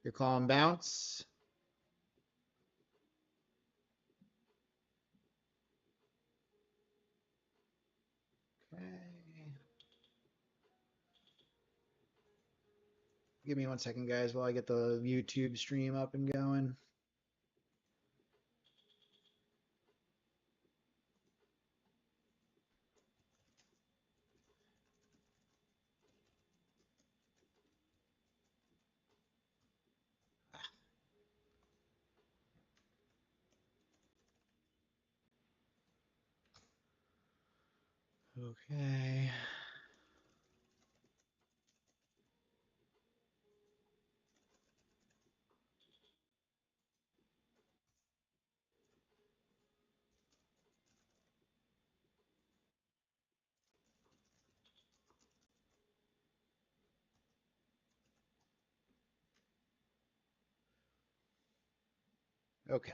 You're calling bounce. Okay. Give me 1 second, guys, while I get the YouTube stream up and going. Okay. Okay.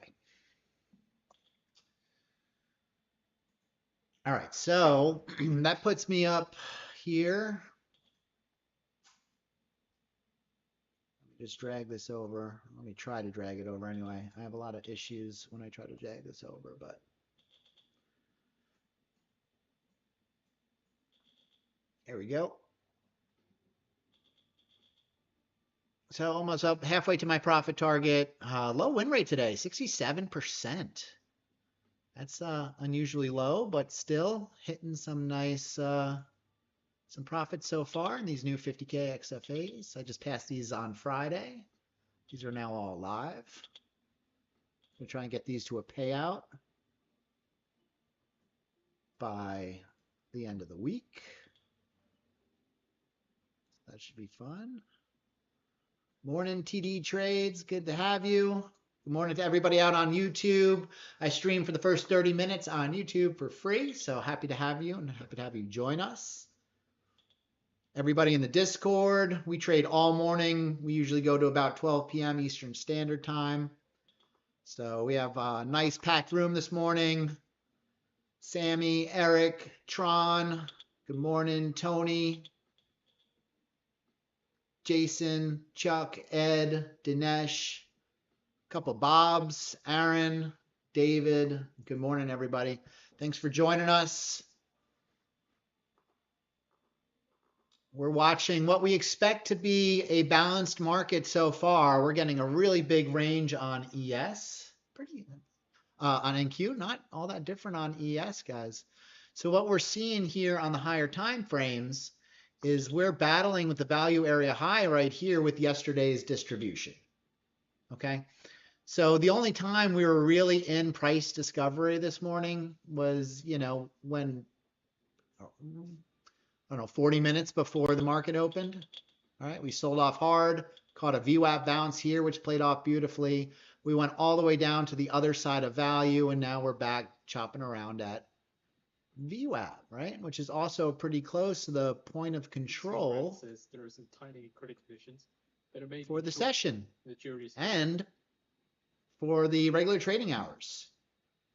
All right, so that puts me up here. Let me just drag this over. Let me try to drag it over anyway. I have a lot of issues when I try to drag this over, but there we go. So almost up halfway to my profit target. Low win rate today, 67%. That's unusually low, but still hitting some nice some profits so far in these new 50K XFAs. I just passed these on Friday. These are now all live. We'll try and get these to a payout by the end of the week. That should be fun. Morning, TD Trades. Good to have you. Good morning to everybody out on YouTube. I stream for the first 30 minutes on YouTube for free, so happy to have you and happy to have you join us. Everybody in the Discord, we trade all morning. We usually go to about 12 p.m. Eastern Standard Time. So we have a nice packed room this morning. Sammy, Eric, Tron, good morning, Tony, Jason, Chuck, Ed, Dinesh, a couple Bobs, Aaron, David. Good morning, everybody. Thanks for joining us. We're watching what we expect to be a balanced market so far. We're getting a really big range on ES. Pretty on NQ, not all that different on ES, guys. So what we're seeing here on the higher time frames is we're battling with the value area high right here with yesterday's distribution. Okay. So the only time we were really in price discovery this morning was, you know, when, I don't know, 40 minutes before the market opened. All right. We sold off hard, caught a VWAP bounce here, which played off beautifully. We went all the way down to the other side of value, and now we're back chopping around at VWAP, right? Which is also pretty close to the point of control there are some tiny credit conditions that are made for the session the jury's and for the regular trading hours.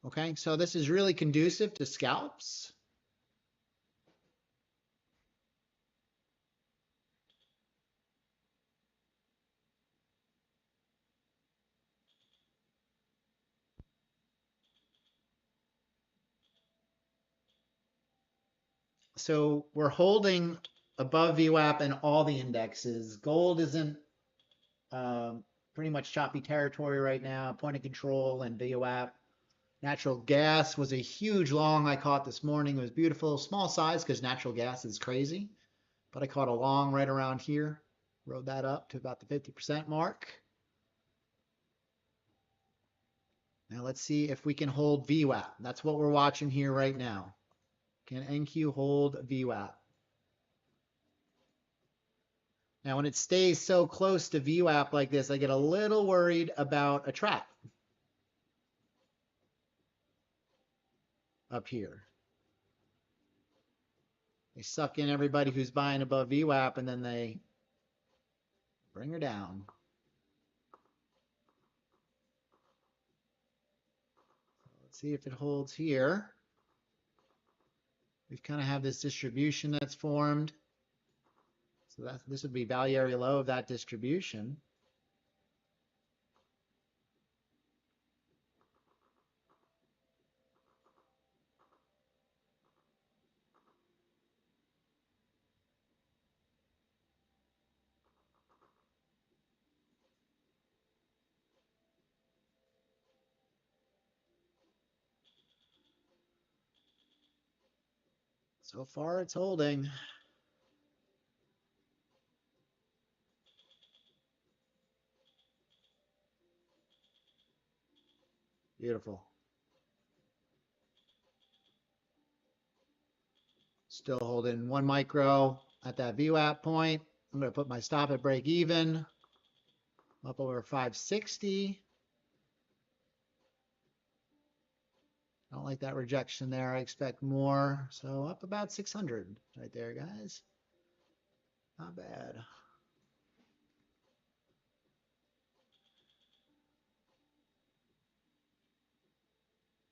Okay, so this is really conducive to scalps. So we're holding above VWAP in all the indexes. Gold isn't pretty much choppy territory right now, point of control and VWAP. Natural gas was a huge long I caught this morning. It was beautiful, small size because natural gas is crazy. But I caught a long right around here. Rode that up to about the 50% mark. Now let's see if we can hold VWAP. That's what we're watching here right now. Can NQ hold VWAP? Now, when it stays so close to VWAP like this, I get a little worried about a trap up here. They suck in everybody who's buying above VWAP, and then they bring her down. Let's see if it holds here. We kind of have this distribution that's formed. So this would be value area low of that distribution. So far, it's holding. Beautiful. Still holding 1 micro at that VWAP point. I'm going to put my stop at break even. Up over 560. I don't like that rejection there. I expect more. So up about 600 right there, guys. Not bad.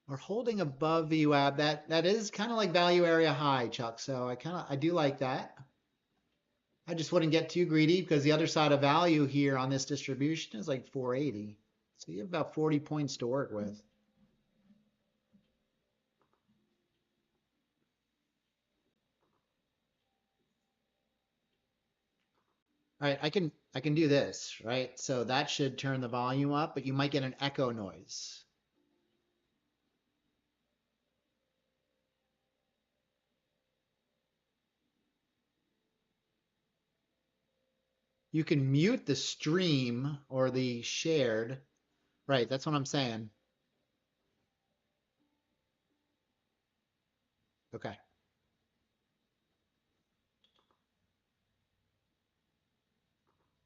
We're holding above VWAP. That is kind of like value area high, Chuck. So I do like that. I just wouldn't get too greedy because the other side of value here on this distribution is like 480. So you have about 40 points to work with. All right, I can do this, right? So that should turn the volume up, but you might get an echo noise. You can mute the stream or the shared. Right, that's what I'm saying. Okay.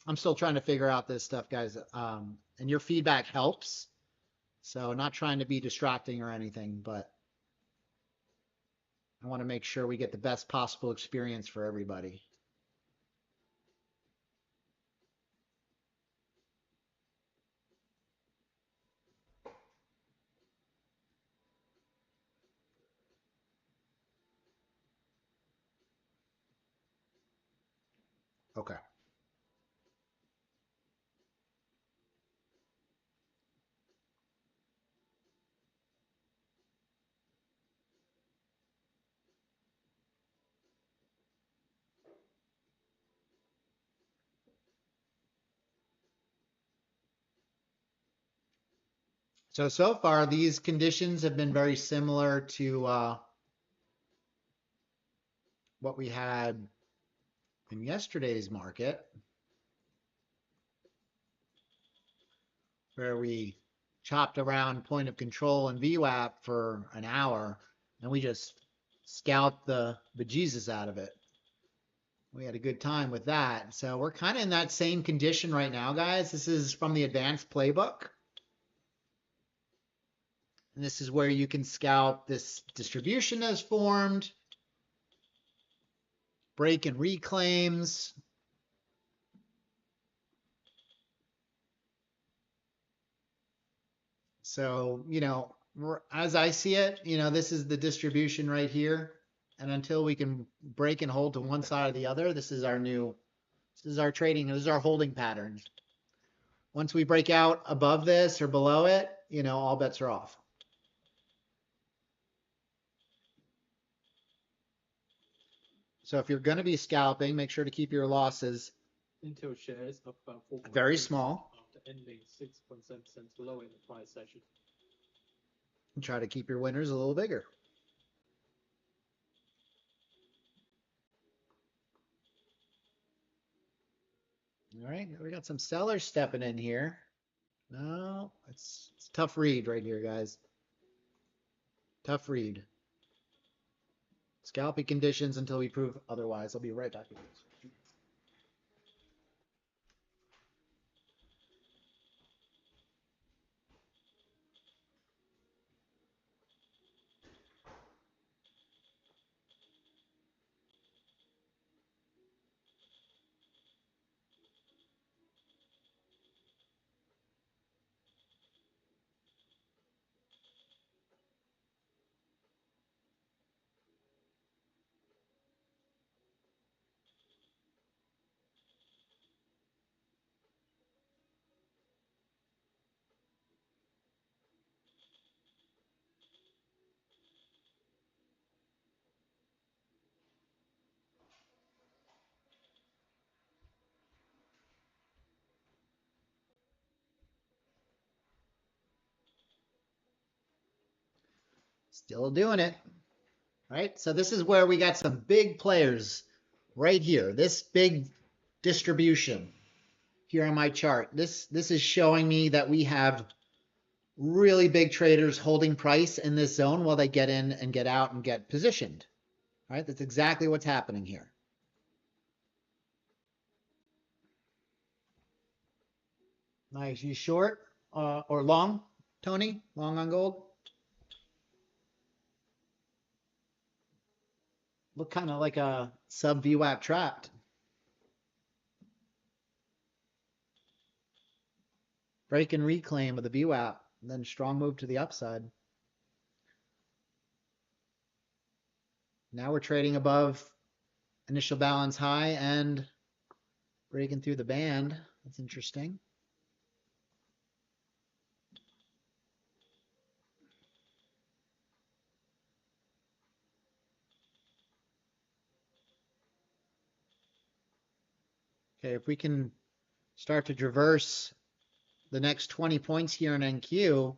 I'm still trying to figure out this stuff, guys. And your feedback helps. So not trying to be distracting or anything, but I want to make sure we get the best possible experience for everybody. Okay. So far, these conditions have been very similar to what we had in yesterday's market, where we chopped around point of control and VWAP for an hour, and we just scalped the bejesus out of it. We had a good time with that. So we're kind of in that same condition right now, guys. This is from the advanced playbook. And this is where you can scalp this distribution that's formed, break and reclaims. So, as I see it, this is the distribution right here. And until we can break and hold to one side or the other, this is our trading, this is our holding pattern. Once we break out above this or below it, all bets are off. So if you're going to be scalping, make sure to keep your losses Intel shares up about 4. very small. After ending 6.7% lower in the prior session. And try to keep your winners a little bigger. All right, we got some sellers stepping in here. No, it's a tough read right here, guys. Tough read. Scalping conditions until we prove otherwise. I'll be right back with you. Still doing it. right? So this is where we got some big players right here. This big distribution here on my chart. This is showing me that we have really big traders holding price in this zone while they get in and get out and get positioned. Right? That's exactly what's happening here. Nice. You short or long, Tony? Long on gold? Look kind of like a sub VWAP trapped. Break and reclaim of the VWAP, and then strong move to the upside. Now we're trading above initial balance high and breaking through the band. That's interesting. Okay, if we can start to traverse the next 20 points here in NQ,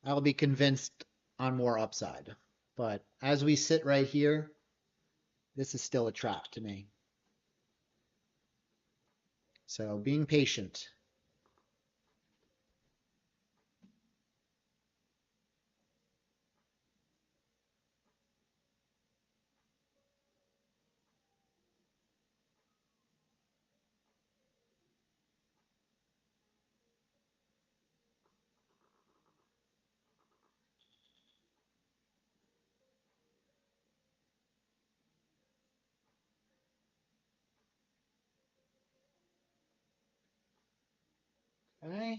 I'll be convinced on more upside. But as we sit right here, this is still a trap to me. So being patient. Okay.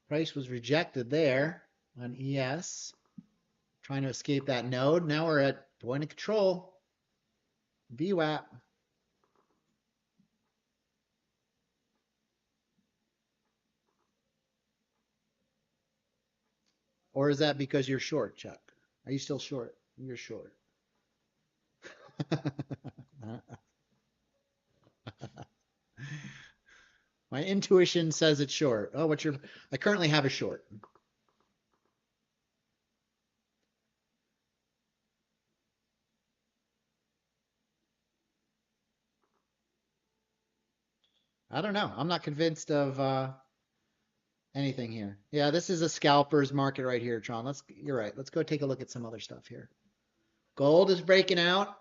Price was rejected there on ES. Trying to escape that node. Now we're at point of control. VWAP. Or is that because you're short, Chuck? Are you still short? You're short. My intuition says it's short. Oh, what's your... I currently have a short. I don't know. I'm not convinced of anything here. Yeah, this is a scalper's market right here, Tron. You're right. Let's go take a look at some other stuff here. Gold is breaking out.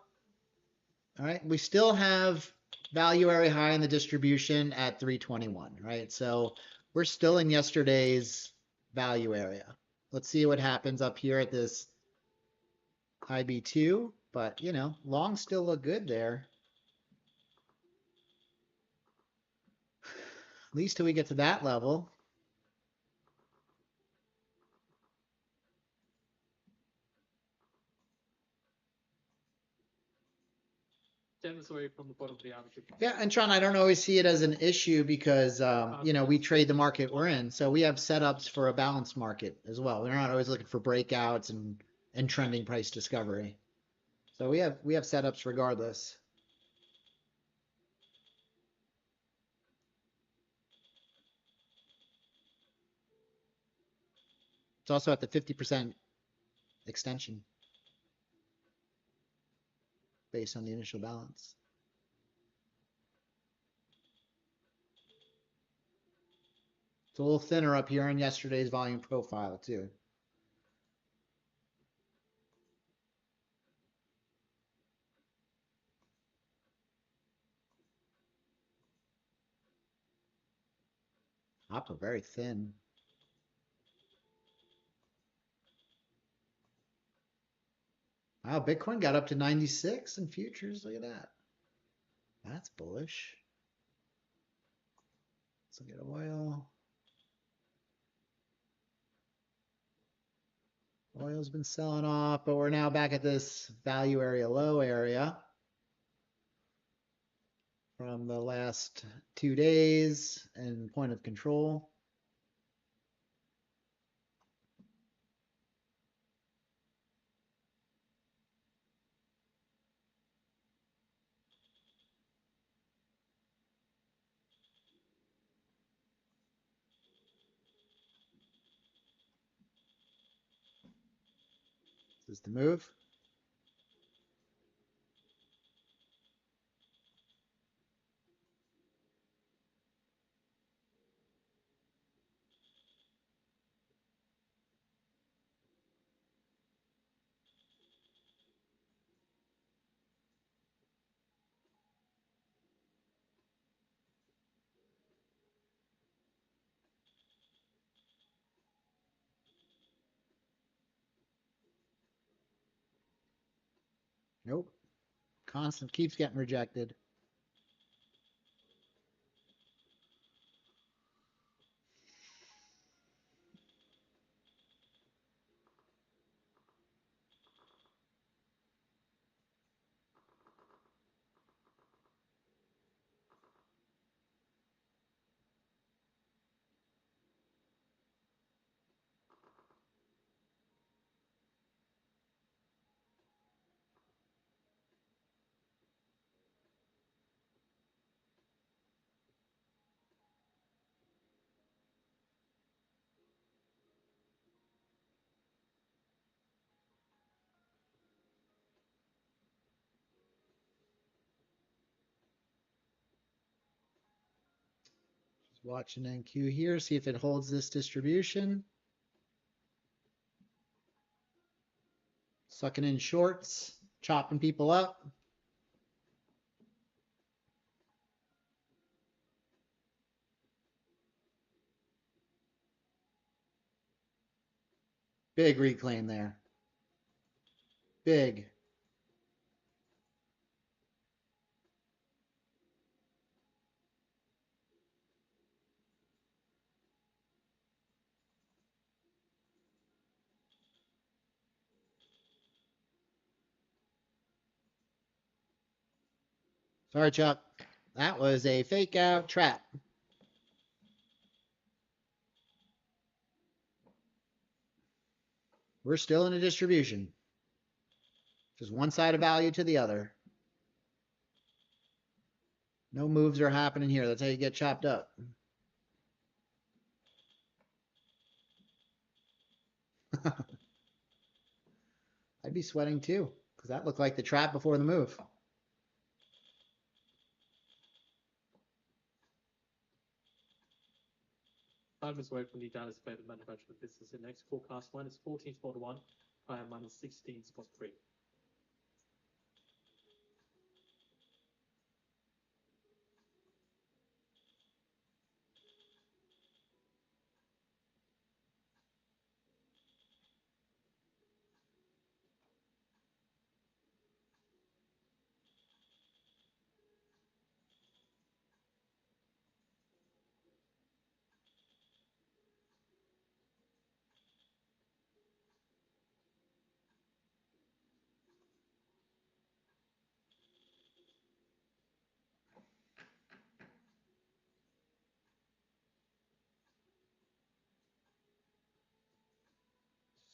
All right. We still have value area high in the distribution at 321, right? So we're still in yesterday's value area. Let's see what happens up here at this IB2, but you know, long still look good there. At least till we get to that level. Dennis away from the bottom of the average. Yeah, and Tron, I don't always see it as an issue because, you know, we trade the market we're in. So we have setups for a balanced market as well. We're not always looking for breakouts and trending price discovery. So we have setups regardless. It's also at the 50% extension based on the initial balance. It's a little thinner up here on yesterday's volume profile too. Oppa very thin. Wow, Bitcoin got up to 96 in futures. Look at that. That's bullish. Let's look at oil. Oil's been selling off, but we're now back at this value area low area from the last 2 days and point of control. This is the move. Nope. Constant keeps getting rejected. Just watching NQ here, see if it holds this distribution. Sucking in shorts, chopping people up. Big reclaim there. Big. Sorry, Chuck. That was a fake out trap. We're still in a distribution. Just one side of value to the other. No moves are happening here. That's how you get chopped up. I'd be sweating too, because that looked like the trap before the move. 5 minutes away from the anticipated manufacturer business index. Forecast minus 14.1, higher minus 16.3.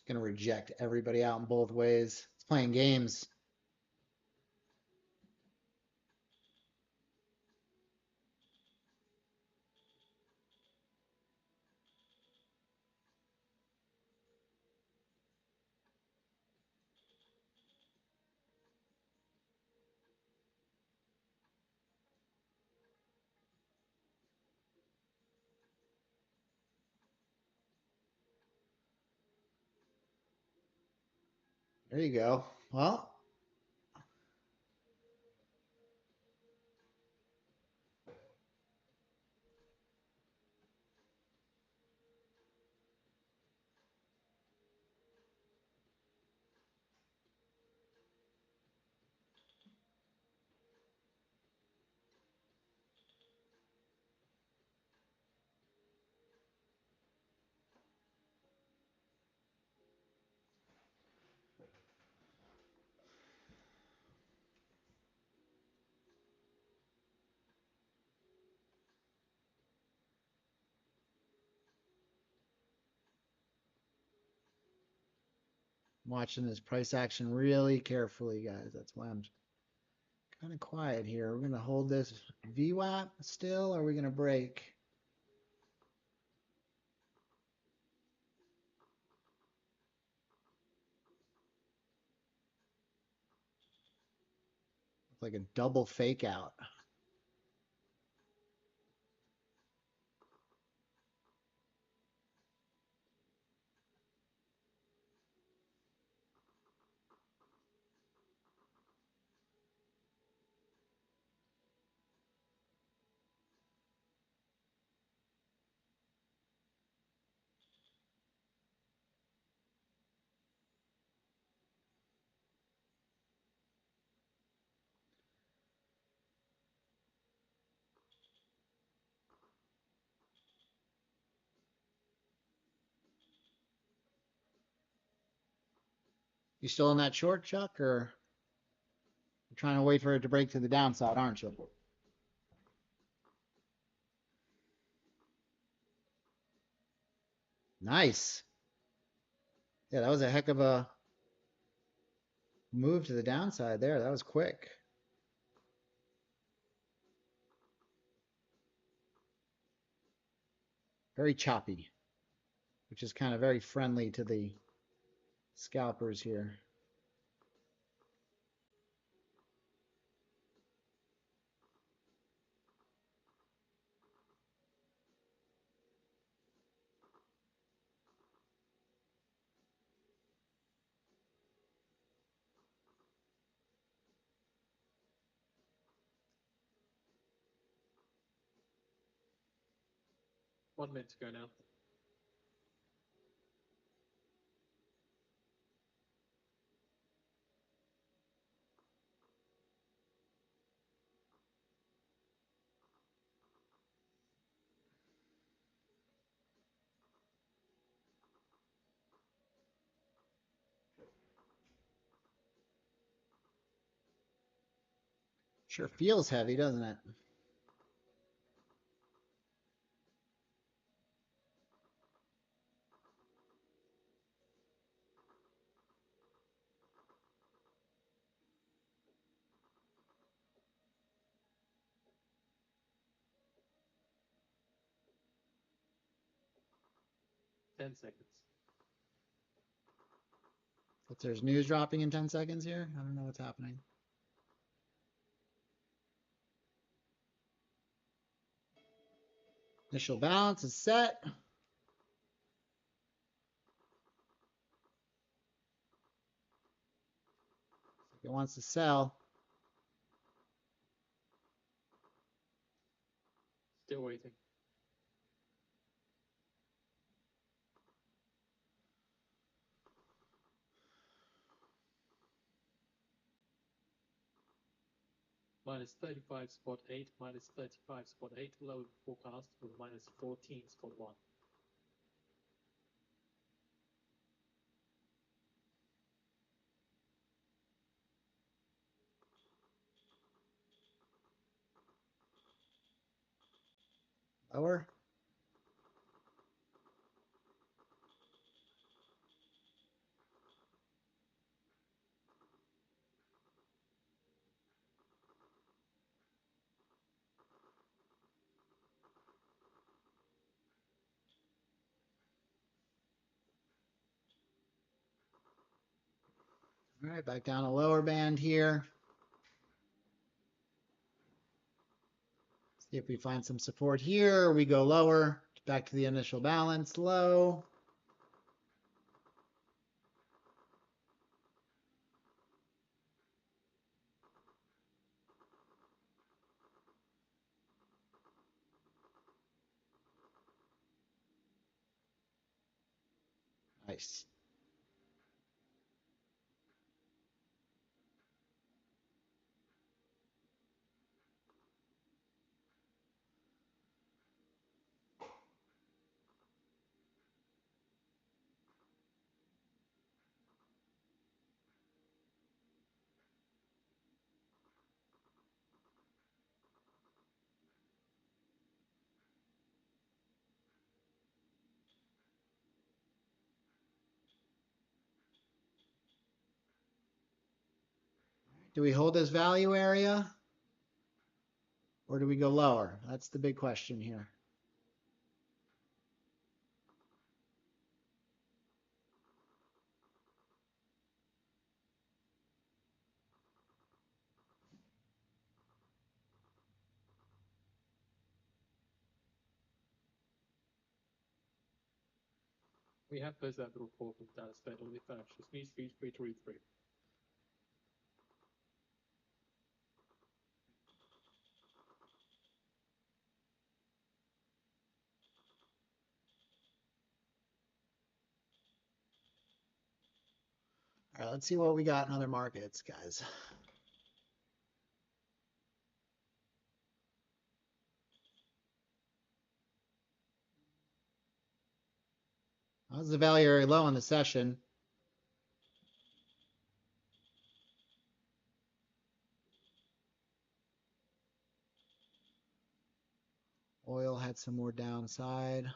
It's going to reject everybody out in both ways. It's playing games. There you go. Well, I'm watching this price action really carefully, guys. That's why I'm kind of quiet here. We're going to hold this VWAP still, or are we going to break? Like a double fake out. You still in that short, Chuck, or you're trying to wait for it to break to the downside, aren't you? Nice. Yeah, that was a heck of a move to the downside there. That was quick. Very choppy, which is kind of very friendly to the scalpers here. One minute to go now. Sure feels heavy, doesn't it? Ten seconds. If there's news dropping in 10 seconds here, I don't know what's happening. Initial balance is set. It wants to sell. Still waiting. Minus 35.8, minus 35.8, low forecast with minus 14.1. Lower. All right, back down a lower band here. See if we find some support here. We go lower, back to the initial balance, low. Nice. Do we hold this value area? Or do we go lower? That's the big question here. We have posted that report with Dallas Fed on the financial news feed 333. All right, let's see what we got in other markets, guys. That was the value area low in the session. add some more downside.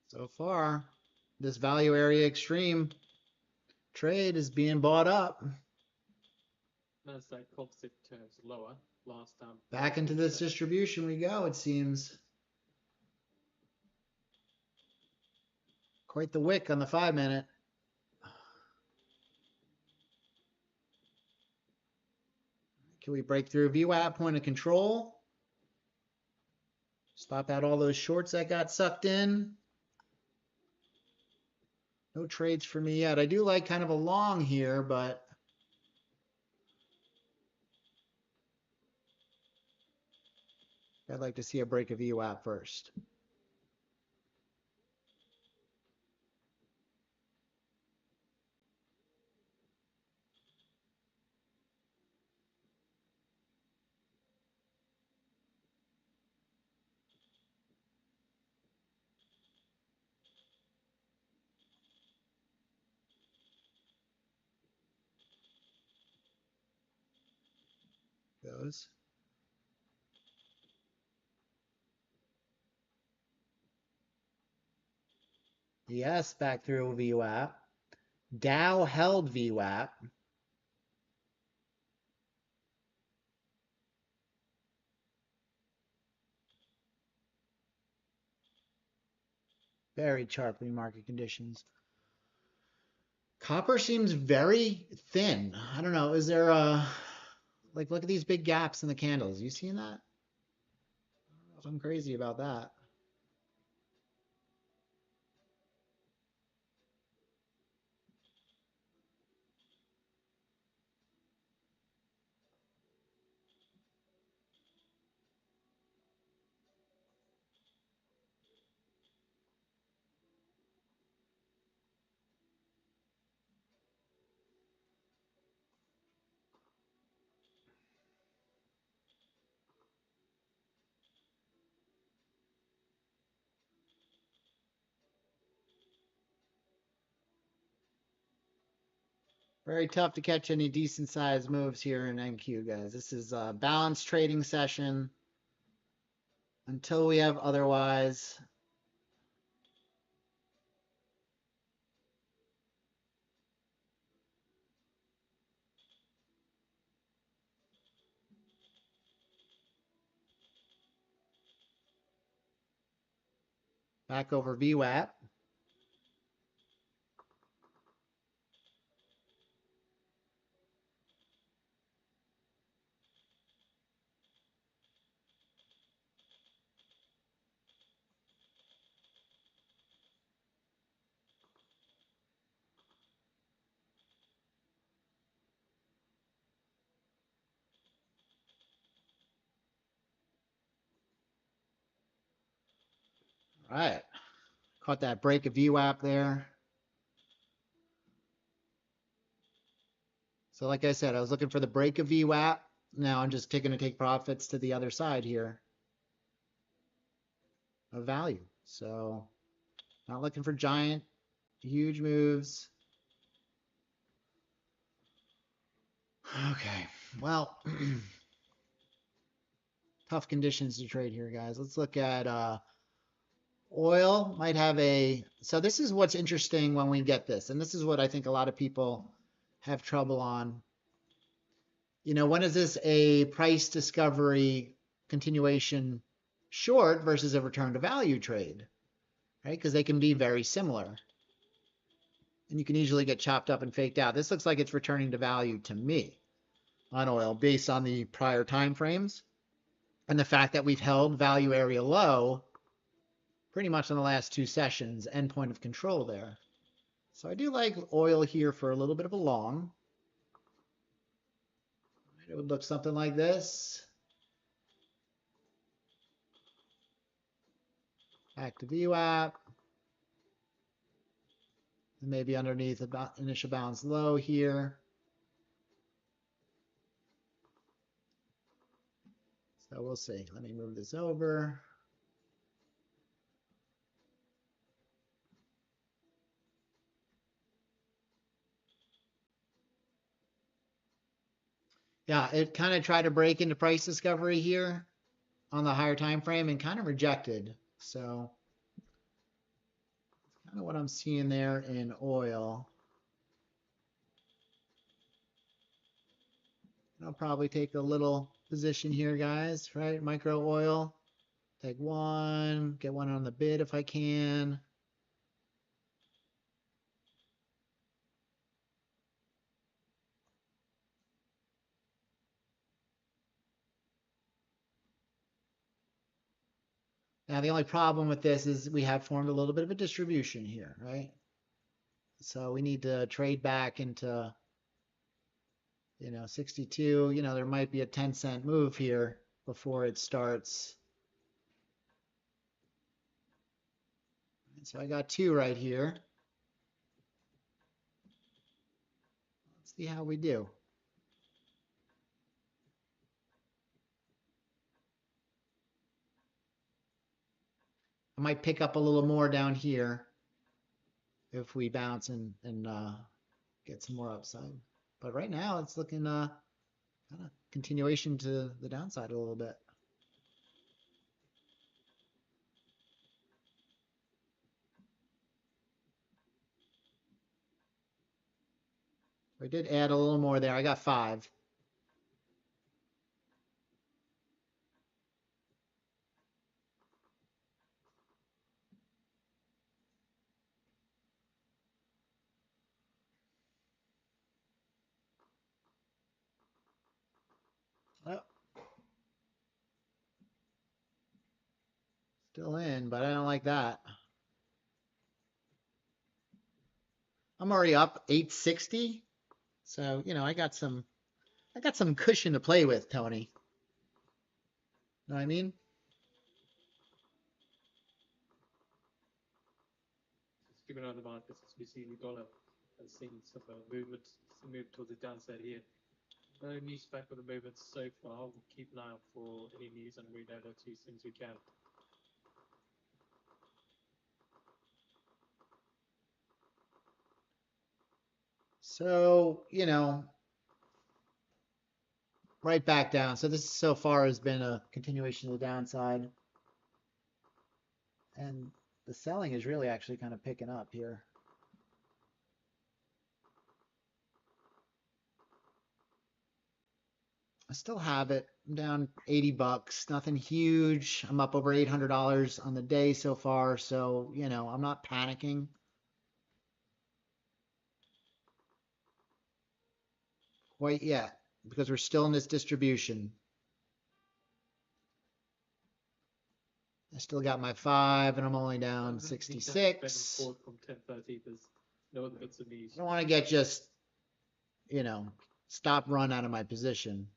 So far, this value area extreme trade is being bought up. Nasdaq composite turns lower last time. Back into this distribution we go, it seems. Quite the wick on the 5-minute. Can we break through VWAP point of control? Stop out all those shorts that got sucked in. No trades for me yet. I do like kind of a long here, but I'd like to see a break of VWAP first. Goes. Yes, back through VWAP. Dow held VWAP. Very sharply market conditions. Copper seems very thin. I don't know. Is there a, like, look at these big gaps in the candles. You seen that? I don't know if I'm crazy about that. Very tough to catch any decent sized moves here in NQ, guys. This is a balanced trading session until we have otherwise. Back over VWAP. All right. Caught that break of VWAP there. So like I said, I was looking for the break of VWAP. Now I'm just going to take profits to the other side here of value. So not looking for giant, huge moves. Okay, well, tough conditions to trade here, guys. Let's look at oil. Might have a, so this is what's interesting when we get this, and this is what I think a lot of people have trouble on. You know, when is this a price discovery continuation short versus a return to value trade, right? Because they can be very similar. And you can easily get chopped up and faked out. This looks like it's returning to value to me on oil based on the prior time frames and the fact that we've held value area low pretty much on the last two sessions, endpoint of control there. So I do like oil here for a little bit of a long. It would look something like this. Back to VWAP. And maybe underneath about initial bounce low here. So we'll see. Let me move this over. Yeah, it kind of tried to break into price discovery here on the higher time frame and kind of rejected. So kind of what I'm seeing there in oil. I'll probably take a little position here, guys, right? Micro oil. Take one, get one on the bid if I can. Now, the only problem with this is we have formed a little bit of a distribution here, right? So we need to trade back into, 62. There might be a 10-cent move here before it starts. So I got two right here. Let's see how we do. I might pick up a little more down here if we bounce and get some more upside. But right now it's looking kind of continuation to the downside a little bit. I did add a little more there. I got 5. Oh, still in, but I don't like that. I'm already up 860. So, I got some cushion to play with, Tony. Know what I mean? Just keep an eye on the markets as we see the dollar has seen some movement, some move towards the downside here. No news back on the movements so far. We'll keep an eye out for any news and read out to you as soon as we can. So, right back down. So this so far has been a continuation of the downside. And the selling is really actually kind of picking up here. I still have it. I'm down 80 bucks. Nothing huge. I'm up over $800 on the day so far. So, I'm not panicking. Quite yet, because we're still in this distribution. I still got my 5 and I'm only down 66. From 10:30, there's no other bits of news. I don't want to get just, stop run out of my position.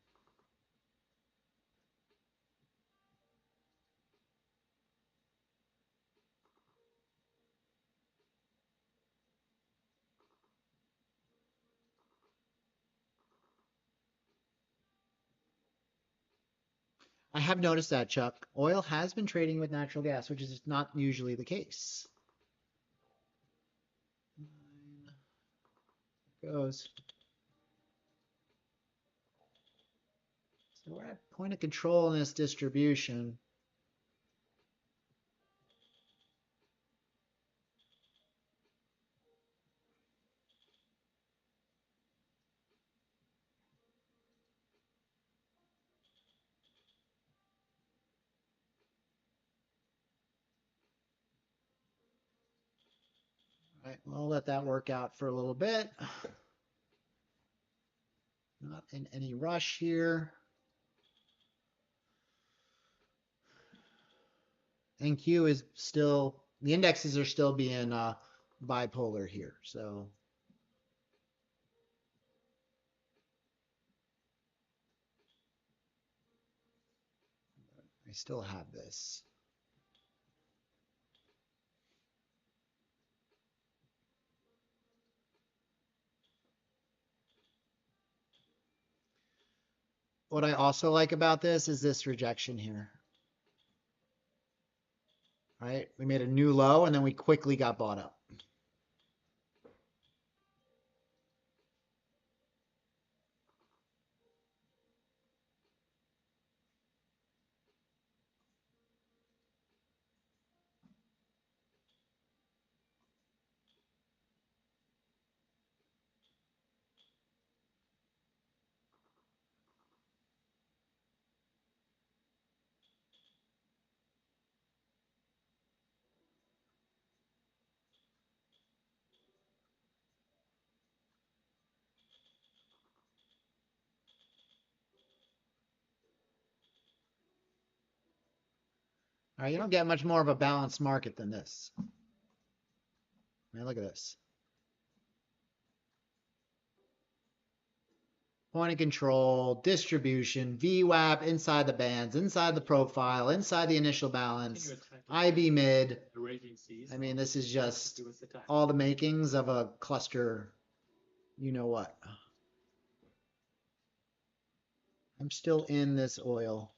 I have noticed that, Chuck. Oil has been trading with natural gas, which is not usually the case. Goes. So we're at point of control in this distribution. All right, we'll let that work out for a little bit. Not in any rush here. NQ is still The indexes are still being bipolar here. So I still have this. What I also like about this is this rejection here. Right? We made a new low and then we quickly got bought up. All right, you don't get much more of a balanced market than this. Man, look at this. Point of control, distribution, VWAP inside the bands, inside the profile, inside the initial balance, IB mid. I mean, this is just all the makings of a cluster. You know what? I'm still in this oil.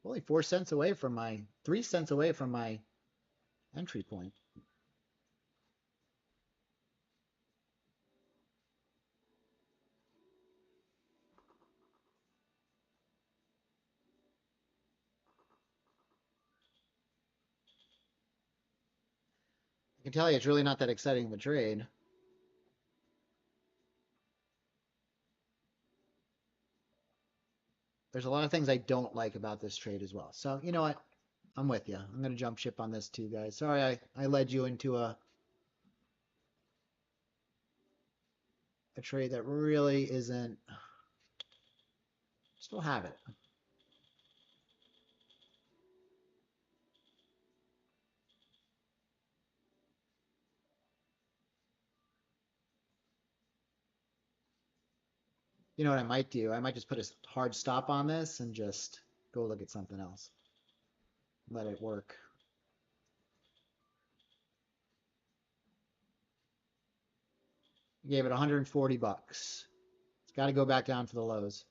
Only 4 cents away from my, 3 cents away from my entry point. I can tell you it's really not that exciting of a trade. There's a lot of things I don't like about this trade as well. So, you know what? I'm with you. I'm going to jump ship on this too, guys. Sorry I led you into a trade that really isn't. Still have it. You know what I might do? I might just put a hard stop on this and just go look at something else. Let it work. Gave it 140 bucks. It's got to go back down to the lows.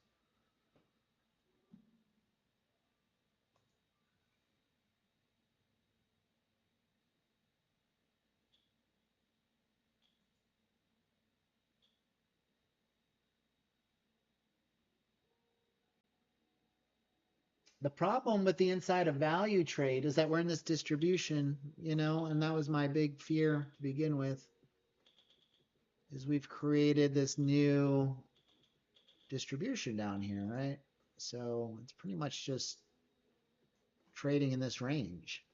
The problem with the inside of value trade is that we're in this distribution, you know, and that was my big fear to begin with, is we've created this new distribution down here, right? So it's pretty much just trading in this range.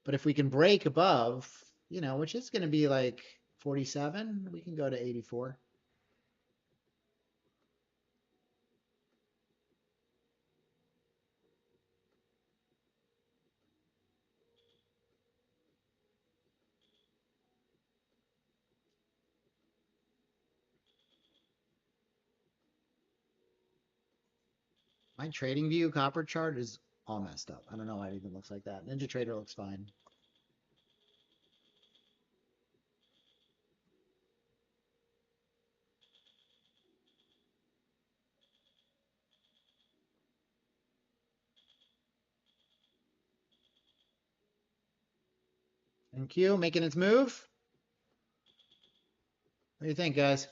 But if we can break above, you know, which is going to be like 47, we can go to 84. My trading view copper chart is all messed up. I don't know why it even looks like that. Ninja Trader looks fine. NQ making its move. What do you think, guys?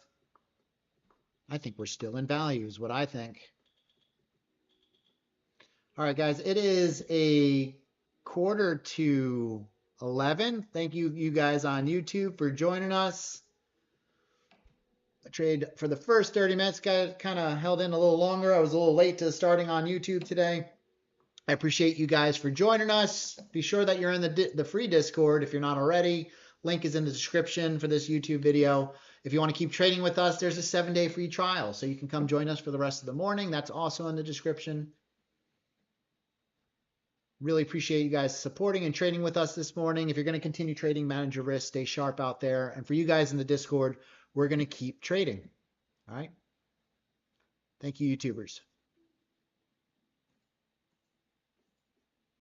I think we're still in value is what I think. All right, guys, it is a 10:45. Thank you guys on YouTube for joining us. I trade for the first 30 minutes, got kind of held in a little longer. I was a little late to starting on YouTube today. I appreciate you guys for joining us. Be sure that you're in the free Discord if you're not already. Link is in the description for this YouTube video. If you want to keep trading with us, there's a 7-day free trial. So you can come join us for the rest of the morning. That's also in the description. Really appreciate you guys supporting and trading with us this morning. If you're going to continue trading, manage your risk, stay sharp out there. And for you guys in the Discord, we're going to keep trading. All right. Thank you, YouTubers.